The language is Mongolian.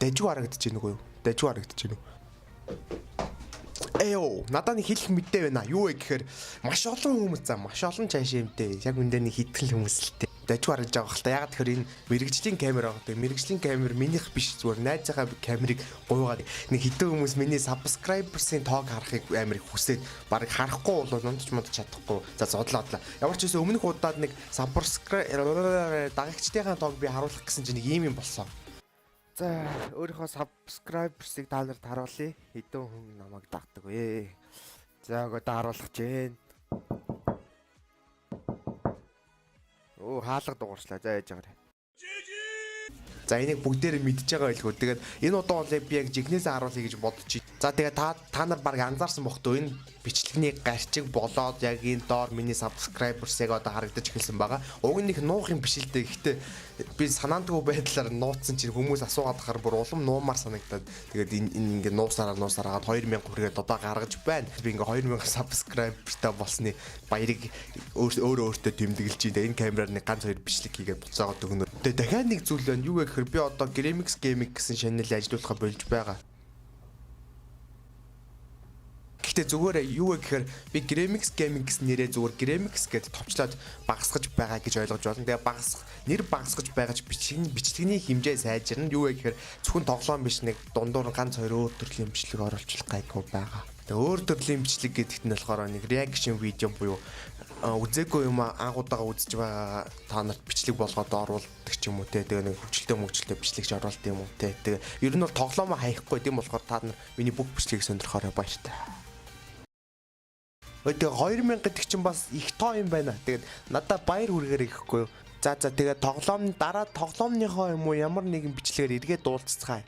Дажгүй харагдаж байна уу? Дажгүй харагдаж байна уу? Эё, надад нэг хэлэх мэдээ байна. Юу вэ гэхээр маш олон хүмүүс маш олон цааш юмтэй. Яг үндэ нэг хитгэл хүмүүс л дээ. Дажгүй харагдаж байгаа хэл та. Ягаад тэгэхээр энэ мэрэгжлийн камер байгаа гэдэг. Мэрэгжлийн камер минийх биш зүгээр найзынхаа камерыг гуйгаад нэг хитэн хүмүүс миний subscribers-ийн тоог харахыг амар их хүсээд барыг харахгүй бол унтж мод чадахгүй. За зодлоодлаа. Ямар ч байсан өмнөх удаад нэг дагагчдынхаа тоог би харуулах гэсэн чинь нэг ийм юм болсон. За өөрийнхөө subscribers-ыг та нарт харуулъя. Хэдэн хүн намайг дагдаг вэ? За одоо харуулах чинь. Оо хаалга дуурчлаа. За яаж байгаарэ. За энийг бүгдээрээ мэдж байгаа байлгүй. Тэгээд энэ удаа бол би яг жигнэсээ харуулъя гэж бодчих. За тэгээд та нар баг анзаарсан бох тоо энэ бичлэгний гарчиг болоод яг энэ доор миний subscribers яг одоо харагдаж эхэлсэн байгаа. Уг нь их нуух юм биш л дээ. Гэхдээ би санаандгүй байдлаар нууцсан чинь хүмүүс асуугаад ахаар бүр улам нуумаар санагдаад тэгээд энэ ингээ нуусараад 2000 хүрээд одоо гаргаж байна. Би ингээ 2000 subscriberтай болсны баярыг өөртөө тэмдэглэж байна. Энэ камераар нэг ганц хоёр бичлэг хийгээд буцаагаад өгнө. Тэгээд дахиад нэг зүйл байна. Юу вэ гэхээр би одоо Gremix Gaming гэсэн channel ажиллуулахаа болж байгаа. Гэхдээ зүгээр юу вэ гэхээр би Gremix Gaming гэсэн нэрээ зүгээр Gremix гэдээ товчлоод багасгаж байгаа гэж ойлгож байна. Тэгээ нэр багасгаж байгаа ч бичлэгний хэмжээ сайжирна. Юу вэ гэхээр зөвхөн тоглоом биш нэг дундуур ганц хоёр өөр төрлийн бичлэг оруулах гайгүй байгаа. Тэгээ өөр төрлийн бичлэг гэдэгт нь болохоор нэг reaction видео буюу үзээгүй юм анхудаага үзэж байгаа та нарт бичлэг болгоод оруулдаг ч юм уу те. Тэгээ нэг хөвчлөлтөө бичлэгч оруулалт юм уу те. Тэгээ ер нь бол тоглоомоо хаяхгүй тийм болохоор та нар миний бүх бичлэгийг сонирхорой баяртай. Тэгээ 2000 гэдэг чинь бас их тоо юм байна. Тэгээд надад баяр хүргээр ихгүй юу. За тэгээд дараа тоглоомныхоо юм уу ямар нэгэн бичлэгээр эргээд дуулцгаая.